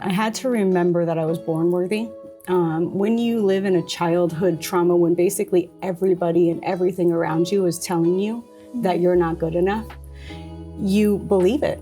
I had to remember that I was born worthy. When you live in a childhood trauma, when basically everybody and everything around you is telling you that you're not good enough, you believe it.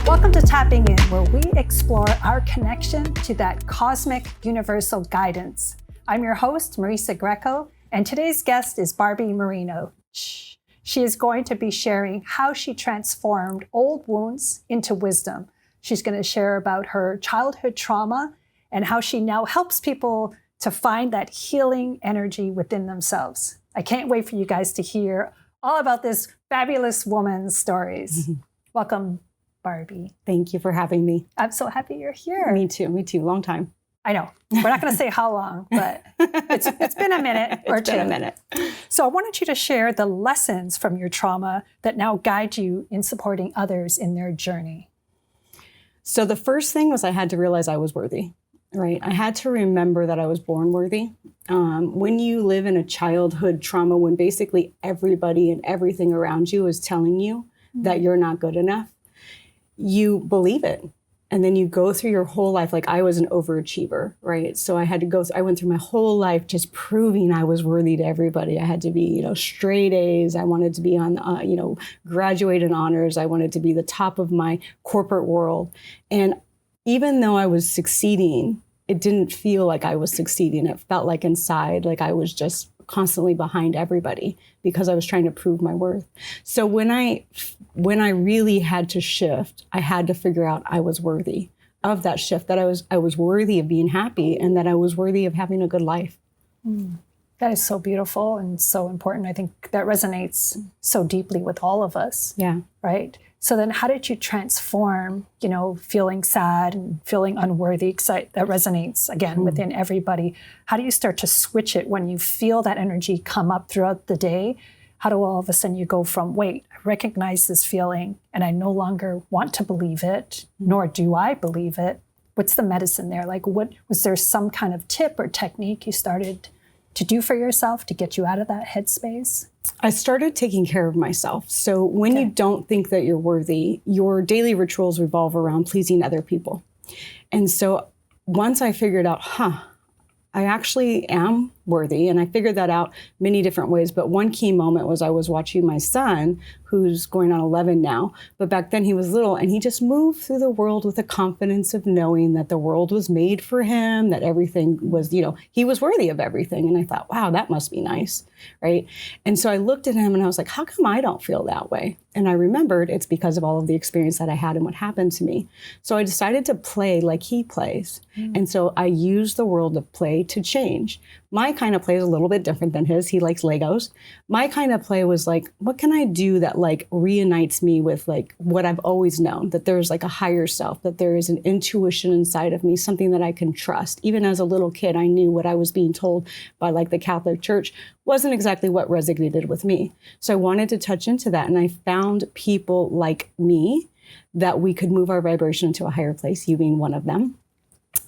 Welcome to Tapping In, where we explore our connection to that cosmic universal guidance. I'm your host, Marisa Grieco, and today's guest is Barbie Moreno. She is going to be sharing how she transformed old wounds into wisdom. She's going to share about her childhood trauma and how she now helps people to find that healing energy within themselves. I can't wait for you guys to hear all about this fabulous woman's stories. Welcome, Barbie. Thank you for having me. I'm so happy you're here. Me too. Long time. I know. We're not going to say how long, but it's been a minute or two. It's been a minute. So I wanted you to share the lessons from your trauma that now guide you in supporting others in their journey. So the first thing was I had to realize I was worthy, right? I had to remember that I was born worthy. When you live in a childhood trauma, when basically everybody and everything around you is telling you that you're not good enough, you believe it. And then you go through your whole life, like I was an overachiever, right? So I went through my whole life just proving I was worthy to everybody. I had to be, straight A's. I wanted to be on, graduate in honors. I wanted to be the top of my corporate world. And even though I was succeeding, it didn't feel like I was succeeding. It felt like inside, like I was just constantly behind everybody because I was trying to prove my worth. So when I really had to shift, I had to figure out I was worthy of that shift, that I was worthy of being happy and that I was worthy of having a good life. That is so beautiful and so important. I think that resonates so deeply with all of us. Yeah. Right? So then how did you transform, feeling sad and feeling unworthy? Because that resonates, again, within everybody. How do you start to switch it when you feel that energy come up throughout the day? How do all of a sudden you go from, wait, I recognize this feeling and I no longer want to believe it, nor do I believe it. What's the medicine there? Like, was there some kind of tip or technique you started to do for yourself to get you out of that headspace? I started taking care of myself. So when you don't think that you're worthy, your daily rituals revolve around pleasing other people. And so once I figured out, I actually am worthy. And I figured that out many different ways. But one key moment was I was watching my son, who's going on 11 now. But back then he was little and he just moved through the world with the confidence of knowing that the world was made for him, that everything was, he was worthy of everything. And I thought, wow, that must be nice, right? And so I looked at him and I was like, how come I don't feel that way? And I remembered it's because of all of the experience that I had and what happened to me. So I decided to play like he plays. And so I used the world of play to change. My kind of play is a little bit different than his. He likes Legos. My kind of play was like, what can I do that like reunites me with like what I've always known, that there's like a higher self, that there is an intuition inside of me, something that I can trust. Even as a little kid, I knew what I was being told by like the Catholic Church wasn't exactly what resonated with me. So I wanted to touch into that. And I found people like me that we could move our vibration into a higher place, you being one of them.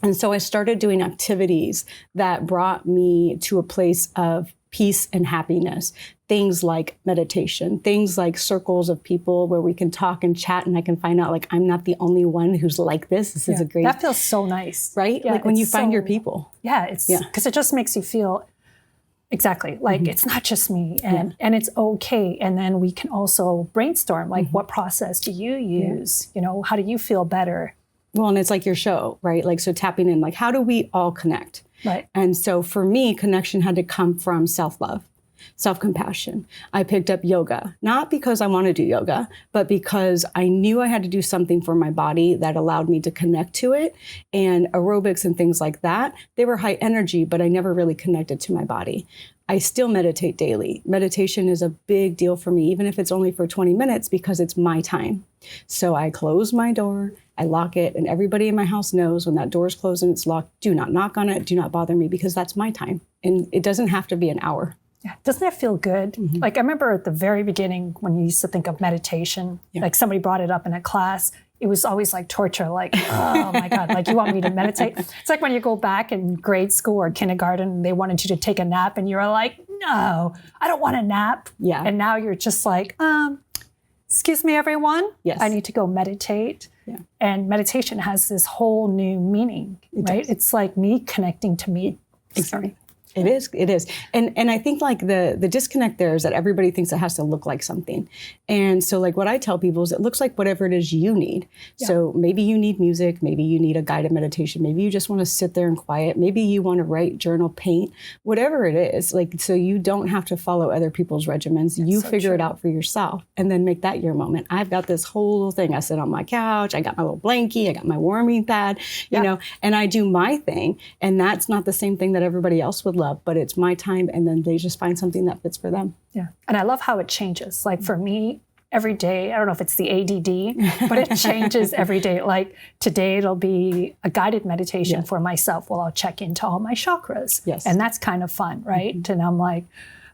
And so I started doing activities that brought me to a place of peace and happiness. Things like meditation, things like circles of people where we can talk and chat and I can find out like I'm not the only one who's like this. This is a great... That feels so nice. Right? Yeah, like when you find your people. Yeah, because it just makes you feel exactly like it's not just me and it's okay. And then we can also brainstorm like what process do you use? How do you feel better? Well, and it's like your show, right? Like, so tapping in, like, how do we all connect? Right. And so for me, connection had to come from self-love, self-compassion. I picked up yoga, not because I want to do yoga, but because I knew I had to do something for my body that allowed me to connect to it. And aerobics and things like that, they were high energy, but I never really connected to my body. I still meditate daily. Meditation is a big deal for me, even if it's only for 20 minutes, because it's my time. So I close my door, I lock it, and everybody in my house knows when that door is closed and it's locked, do not knock on it, do not bother me, because that's my time. And it doesn't have to be an hour. Yeah. Doesn't that feel good? Like I remember at the very beginning when you used to think of meditation, like somebody brought it up in a class. It was always like torture, like, oh my God, like you want me to meditate? It's like when you go back in grade school or kindergarten and they wanted you to take a nap and you're like, no, I don't want a nap. Yeah. And now you're just like, excuse me, everyone. Yes. I need to go meditate. Yeah. And meditation has this whole new meaning, right? It's like me connecting to me. Exactly. It is. And I think like the disconnect there is that everybody thinks it has to look like something. And so like what I tell people is it looks like whatever it is you need. Yeah. So maybe you need music, maybe you need a guided meditation, maybe you just want to sit there and quiet, maybe you want to write, journal, paint, whatever it is. Like, so you don't have to follow other people's regimens. You figure it out for yourself and then make that your moment. I've got this whole thing. I sit on my couch, I got my little blankie, I got my warming pad, you know, and I do my thing. And that's not the same thing that everybody else would love, but it's my time, and then they just find something that fits for them. Yeah. And I love how it changes. Like for me, every day, I don't know if it's the ADD, but it changes every day. Like today it'll be a guided meditation for myself. Well, I'll check into all my chakras. Yes. And that's kind of fun, right? And I'm like,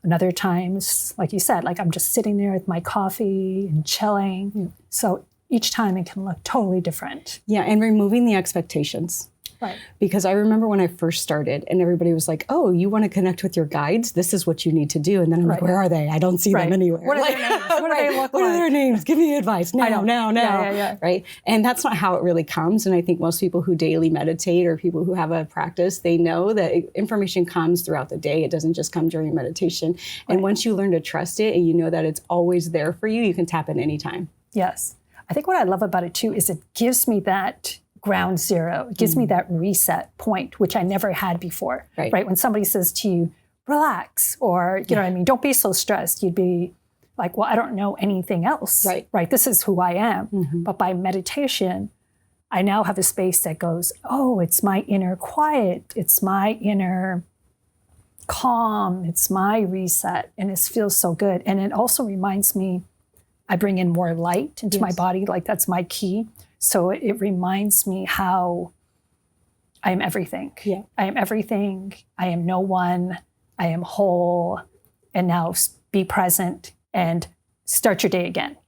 another times, like you said, like I'm just sitting there with my coffee and chilling. So each time it can look totally different. Yeah. And removing the expectations. Right. Because I remember when I first started and everybody was like, oh, you want to connect with your guides? This is what you need to do. And then I'm like, where are they? I don't see them anywhere. What are their names? What do they look like? What are their names? Give me advice now. Yeah. Right. And that's not how it really comes. And I think most people who daily meditate or people who have a practice, they know that information comes throughout the day. It doesn't just come during meditation. And once you learn to trust it and you know that it's always there for you, you can tap in anytime. Yes. I think what I love about it too is it gives me that ground zero. It gives me that reset point, which I never had before, right? When somebody says to you, relax, or, you know what I mean, don't be so stressed, you'd be like, well, I don't know anything else, right? This is who I am. But by meditation, I now have a space that goes, oh, it's my inner quiet. It's my inner calm. It's my reset. And it feels so good. And it also reminds me, I bring in more light into my body. Like that's my key. So it reminds me how I am everything. Yeah. I am everything. I am no one. I am whole. And now be present and start your day again.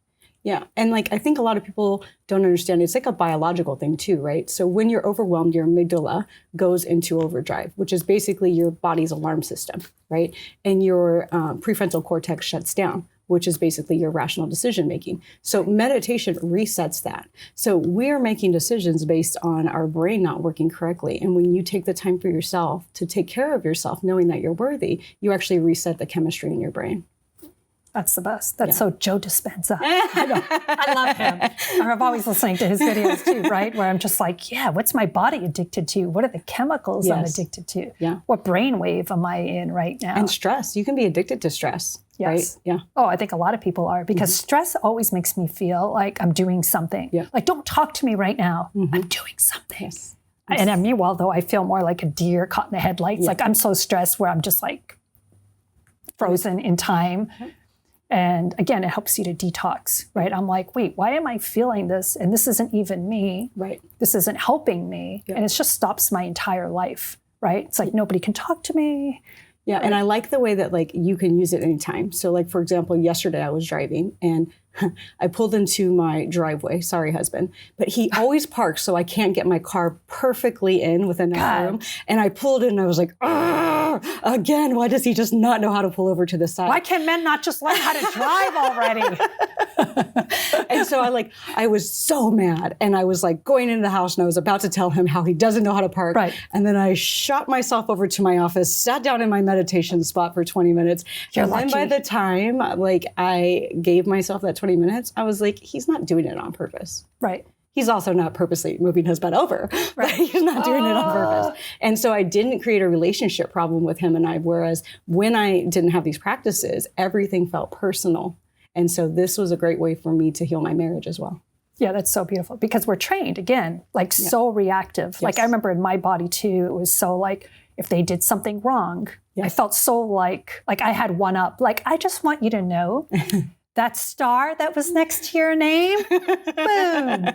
Yeah. And like, I think a lot of people don't understand. It's like a biological thing too, right? So when you're overwhelmed, your amygdala goes into overdrive, which is basically your body's alarm system, right? And your prefrontal cortex shuts down, which is basically your rational decision making. So meditation resets that. So we're making decisions based on our brain not working correctly. And when you take the time for yourself to take care of yourself, knowing that you're worthy, you actually reset the chemistry in your brain. That's the best. That's so Joe Dispenza. I know. I love him. I'm always listening to his videos too, right? Where I'm just like, yeah, what's my body addicted to? What are the chemicals I'm addicted to? Yeah. What brainwave am I in right now? And stress. You can be addicted to stress. Yes. Right? Yeah. Oh, I think a lot of people are because stress always makes me feel like I'm doing something. Yeah. Like, don't talk to me right now. I'm doing something. Yes. And meanwhile, though, I feel more like a deer caught in the headlights. Yeah. Like I'm so stressed where I'm just like frozen in time. And again, it helps you to detox, right? I'm like, wait, why am I feeling this? And this isn't even me. Right. This isn't helping me. Yeah. And it just stops my entire life, right? It's like nobody can talk to me. Yeah, and I like the way that like you can use it anytime. So like, for example, yesterday I was driving and I pulled into my driveway. Sorry, husband. But he always parks so I can't get my car perfectly in with enough room. And I pulled in and I was like, again, why does he just not know how to pull over to the side? Why can men not just learn how to drive already? And so I was so mad. And I was like going into the house and I was about to tell him how he doesn't know how to park. Right. And then I shot myself over to my office, sat down in my meditation spot for 20 minutes. You're and lucky. then by the time like I gave myself that 20 minutes, I was like, he's not doing it on purpose. Right. He's also not purposely moving his butt over. Right. He's not doing it on purpose. And so I didn't create a relationship problem with him and I, whereas when I didn't have these practices, everything felt personal. And so this was a great way for me to heal my marriage as well. Yeah, that's so beautiful because we're trained, again, like so reactive. Yes. Like I remember in my body too, it was so like, if they did something wrong, I felt so like I had one up. Like, I just want you to know that star that was next to your name, boom,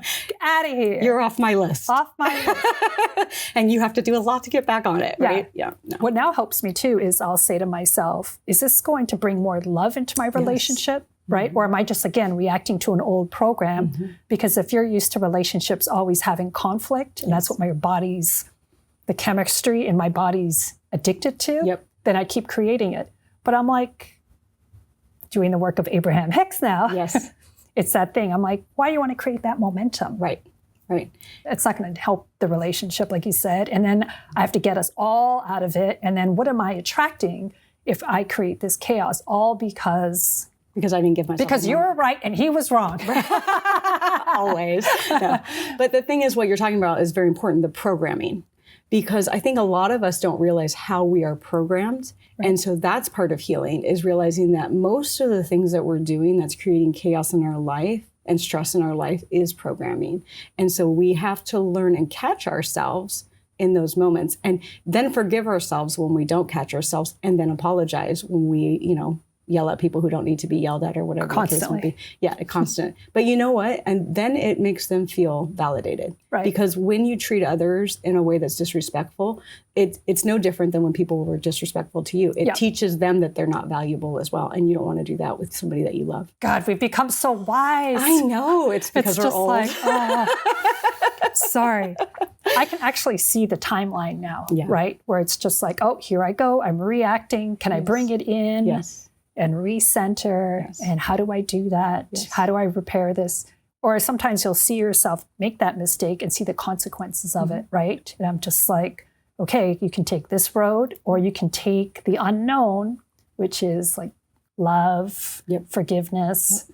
out of here. You're off my list. Off my list. And you have to do a lot to get back on it, right? Yeah. No. What now helps me too is I'll say to myself, is this going to bring more love into my relationship? Right? Or am I just, again, reacting to an old program? Because if you're used to relationships always having conflict, and that's what my body's, the chemistry in my body's addicted to, then I keep creating it. But I'm like, doing the work of Abraham Hicks now. Yes. It's that thing. I'm like, why do you want to create that momentum? Right. It's not going to help the relationship, like you said. And then I have to get us all out of it. And then what am I attracting if I create this chaos? All because I didn't give myself because you were right and he was wrong. Always. No. But the thing is, what you're talking about is very important, the programming. Because I think a lot of us don't realize how we are programmed. And so that's part of healing, is realizing that most of the things that we're doing that's creating chaos in our life and stress in our life is programming. And so we have to learn and catch ourselves in those moments, and then forgive ourselves when we don't catch ourselves, and then apologize when we, yell at people who don't need to be yelled at or whatever the case may be. Yeah, constant. But you know what? And then it makes them feel validated. Right. Because when you treat others in a way that's disrespectful, it's no different than when people were disrespectful to you. It teaches them that they're not valuable as well. And you don't want to do that with somebody that you love. God, we've become so wise. I know. It's because we're old. Like, sorry. I can actually see the timeline now, right? Where it's just like, oh, here I go. I'm reacting. Can I bring it in? Yes. And recenter, and how do I do that? How do I repair this? Or sometimes you'll see yourself make that mistake and see the consequences of it, right? And I'm just like, okay, you can take this road, or you can take the unknown, which is like love, forgiveness,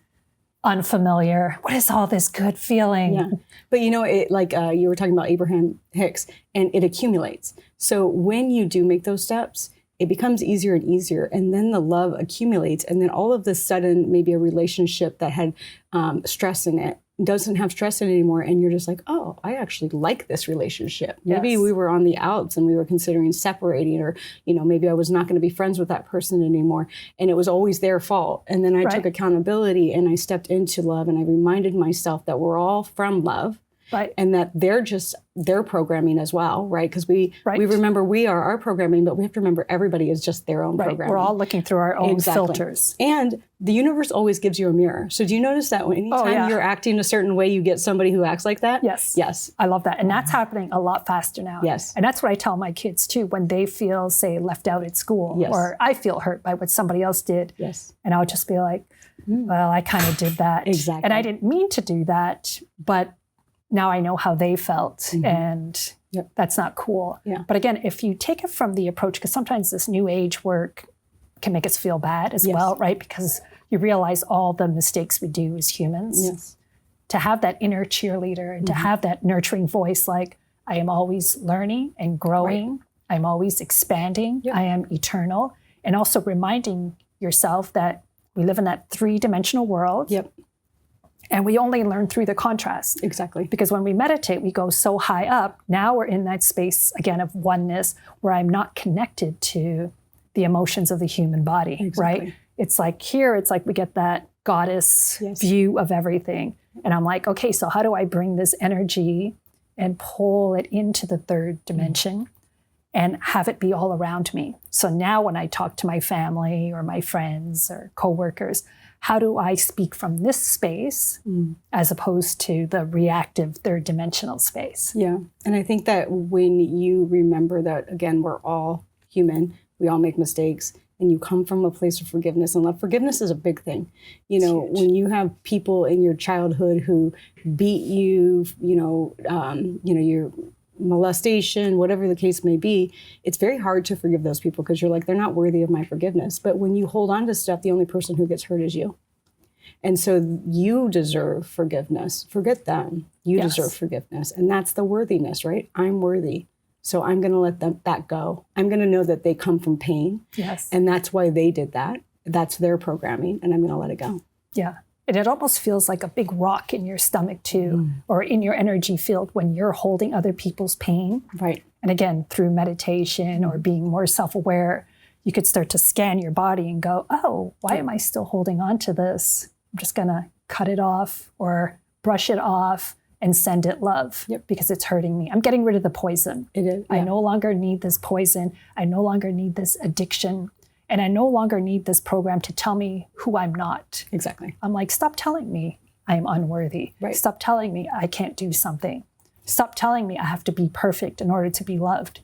unfamiliar. What is all this good feeling? Yeah. But you were talking about Abraham Hicks, and it accumulates. So when you do make those steps, it becomes easier and easier, and then the love accumulates, and then all of a sudden, maybe a relationship that had stress in it doesn't have stress in it anymore, and you're just like, oh, I actually like this relationship. Maybe we were on the outs and we were considering separating, or maybe I was not going to be friends with that person anymore, and it was always their fault. And then I took accountability, and I stepped into love, and I reminded myself that we're all from love. Right. And that they're programming as well, right? Because we remember we are our programming, but we have to remember everybody is just their own programming. We're all looking through our own filters. And the universe always gives you a mirror. So do you notice that anytime you're acting a certain way, you get somebody who acts like that? Yes. I love that. And that's happening a lot faster now. Yes. And that's what I tell my kids too, when they feel, say, left out at school, or I feel hurt by what somebody else did. Yes. And I'll just be like, well, I kind of did that. Exactly. And I didn't mean to do that, but now I know how they felt, and that's not cool. Yeah. But again, if you take it from the approach, because sometimes this new age work can make us feel bad as well, right? Because you realize all the mistakes we do as humans. Yes. To have that inner cheerleader and to have that nurturing voice, like, I am always learning and growing. I'm always expanding. I am eternal. And also reminding yourself that we live in that 3-dimensional world. And we only learn through the contrast. Exactly. Because when we meditate, we go so high up. Now we're in that space, again, of oneness, where I'm not connected to the emotions of the human body, right? It's like here, it's like we get that goddess view of everything. And I'm like, okay, so how do I bring this energy and pull it into the 3rd dimension and have it be all around me? So now when I talk to my family or my friends or coworkers, how do I speak from this space as opposed to the reactive 3rd-dimensional space? Yeah. And I think that when you remember that, again, we're all human, we all make mistakes, and you come from a place of forgiveness and love. Forgiveness is a big thing. When you have people in your childhood who beat you, your molestation, whatever the case may be, it's very hard to forgive those people because you're like, they're not worthy of my forgiveness. But when you hold on to stuff, the only person who gets hurt is you. And so you deserve forgiveness. Forget them. You deserve forgiveness. And that's the worthiness, right? I'm worthy. So I'm going to let that go. I'm going to know that they come from pain. Yes. And that's why they did that. That's their programming. And I'm going to let it go. Yeah. And it almost feels like a big rock in your stomach too, or in your energy field when you're holding other people's pain. Right. And again, through meditation or being more self-aware, you could start to scan your body and go, oh, why am I still holding on to this? I'm just going to cut it off or brush it off and send it love because it's hurting me. I'm getting rid of the poison. It is. I no longer need this poison. I no longer need this addiction. And I no longer need this program to tell me who I'm not. Exactly. I'm like, stop telling me I'm unworthy. Right. Stop telling me I can't do something. Stop telling me I have to be perfect in order to be loved.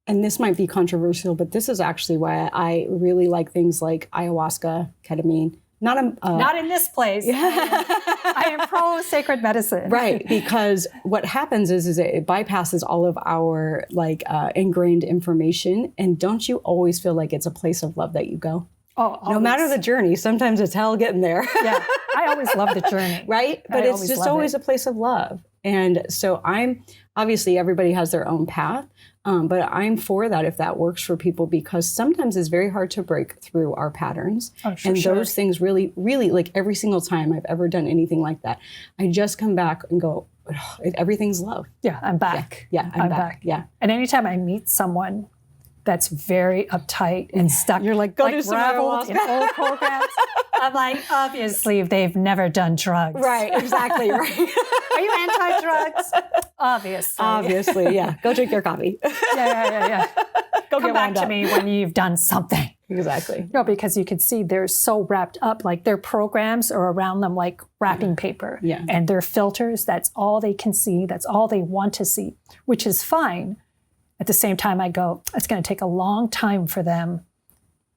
And this might be controversial, but this is actually why I really like things like ayahuasca, ketamine. Not in this place. I am pro sacred medicine. Right, because what happens is it bypasses all of our ingrained information. And don't you always feel like it's a place of love that you go? Oh, always. No matter the journey, sometimes it's hell getting there. Yeah, I always love the journey. Right, but it's just always a place of love. And so obviously everybody has their own path. But I'm for that if that works for people, because sometimes it's very hard to break through our patterns. Oh, and those things really, really, like every single time I've ever done anything like that, I just come back and go, oh, everything's love. Yeah, I'm back. Yeah, I'm back. Yeah. And anytime I meet someone that's very uptight and stuck, you're like, go do some raveled in old programs, I'm like, obviously they've never done drugs. Right, exactly, right. Are you anti-drugs? Obviously, yeah. Go drink your coffee. Yeah. Go Come back to me when you've done something. Exactly. No, because you could see they're so wrapped up, like their programs are around them like wrapping paper. Yeah. And their filters, that's all they can see. That's all they want to see, which is fine. At the same time, I go, it's going to take a long time for them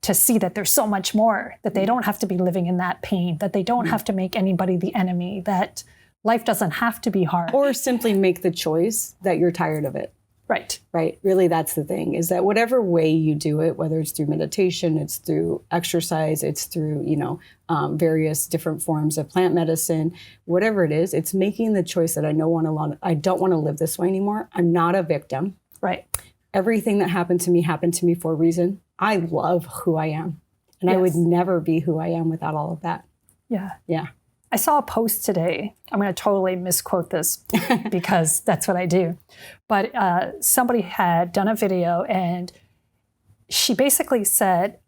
to see that there's so much more, that they don't have to be living in that pain, that they don't have to make anybody the enemy, that life doesn't have to be hard. Or simply make the choice that you're tired of it. Right. Right. Really, that's the thing, is that whatever way you do it, whether it's through meditation, it's through exercise, it's through, various different forms of plant medicine, whatever it is, it's making the choice that I don't want to live this way anymore. I'm not a victim. Right. Everything that happened to me for a reason. I love who I am. And I would never be who I am without all of that. Yeah. Yeah. I saw a post today. I'm going to totally misquote this because that's what I do. But somebody had done a video and she basically said,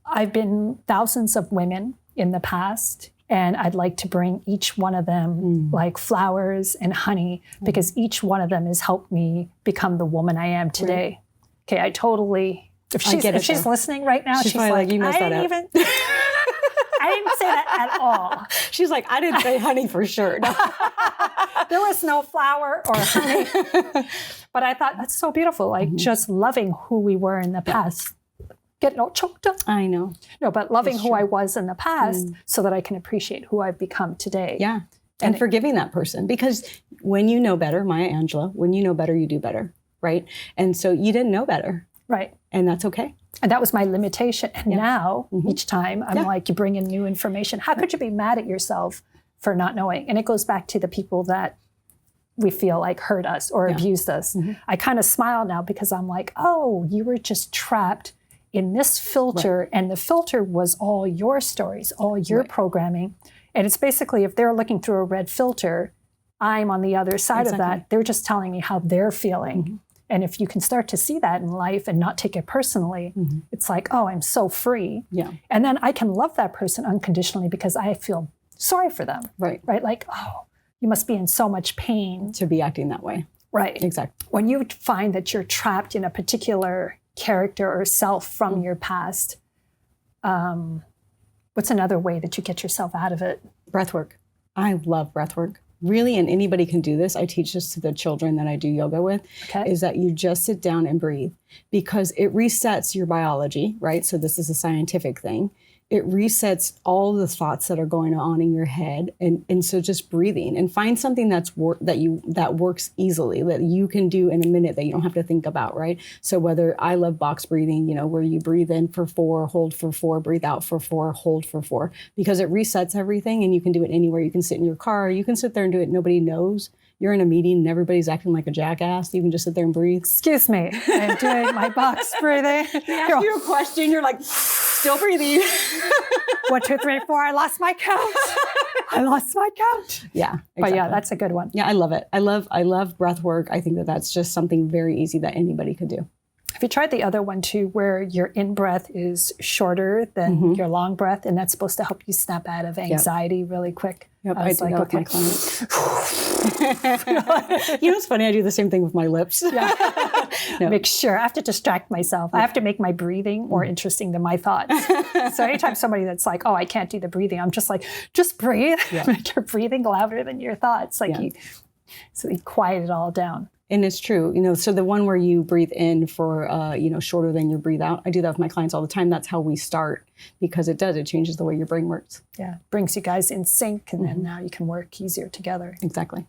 I've been thousands of women in the past, and I'd like to bring each one of them like flowers and honey, because each one of them has helped me become the woman I am today. Right. Okay, I totally, if she's listening right now, she's like, you messed that up. I didn't say that at all. She's like, I didn't say honey for sure. No. There was no flower or honey. But I thought, that's so beautiful. Like just loving who we were in the past. Getting all choked up. I know. No, but loving who I was in the past so that I can appreciate who I've become today. Yeah. And forgiving that person. Because when you know better, Maya Angelou, when you know better, you do better. Right? And so you didn't know better. Right. And that's okay. And that was my limitation. And now, each time, I'm like, you bring in new information. How could you be mad at yourself for not knowing? And it goes back to the people that we feel like hurt us or abused us. I kind of smile now because I'm like, oh, you were just trapped in this filter. And the filter was all your stories, all your programming. And it's basically, if they're looking through a red filter, I'm on the other side of that. They're just telling me how they're feeling. And if you can start to see that in life and not take it personally, it's like, oh, I'm so free. Yeah. And then I can love that person unconditionally because I feel sorry for them. Right. Right. Like, oh, you must be in so much pain to be acting that way. Right. Exactly. When you find that you're trapped in a particular character or self from your past, what's another way that you get yourself out of it? Breathwork. I love breathwork. Really, and anybody can do this. I teach this to the children that I do yoga with, is that you just sit down and breathe, because it resets your biology, right? So this is a scientific thing. It resets all the thoughts that are going on in your head. And so just breathing, and find something that works easily, that you can do in a minute, that you don't have to think about, right? So whether, I love box breathing, where you breathe in for 4, hold for 4, breathe out for 4, hold for 4, because it resets everything, and you can do it anywhere. You can sit in your car, you can sit there and do it. Nobody knows. You're in a meeting and everybody's acting like a jackass. You can just sit there and breathe. Excuse me, I'm doing my box breathing. They ask you a question, you're like, still breathing. 1, 2, 3, 4, I lost my count. I lost my count. Yeah. Exactly. But yeah, that's a good one. Yeah, I love it. I love breath work. I think that that's just something very easy that anybody could do. Have you tried the other one too, where your in-breath is shorter than your long breath, and that's supposed to help you snap out of anxiety really quick? Yep, I do that with my clients. It's funny, I do the same thing with my lips. Make sure, I have to distract myself. I have to make my breathing more interesting than my thoughts. So anytime somebody that's like, oh, I can't do the breathing, I'm just like, just breathe. Make your breathing louder than your thoughts. So you quiet it all down. And it's true, so the one where you breathe in for, shorter than you breathe out, I do that with my clients all the time. That's how we start, because it changes the way your brain works. Yeah, brings you guys in sync, and then now you can work easier together. Exactly.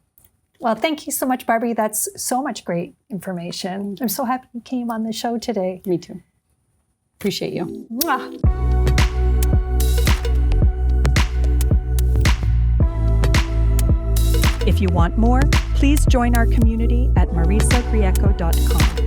Well, thank you so much, Barbie. That's so much great information. I'm so happy you came on the show today. Me too. Appreciate you. Mwah. If you want more, please join our community at marisagrieco.com.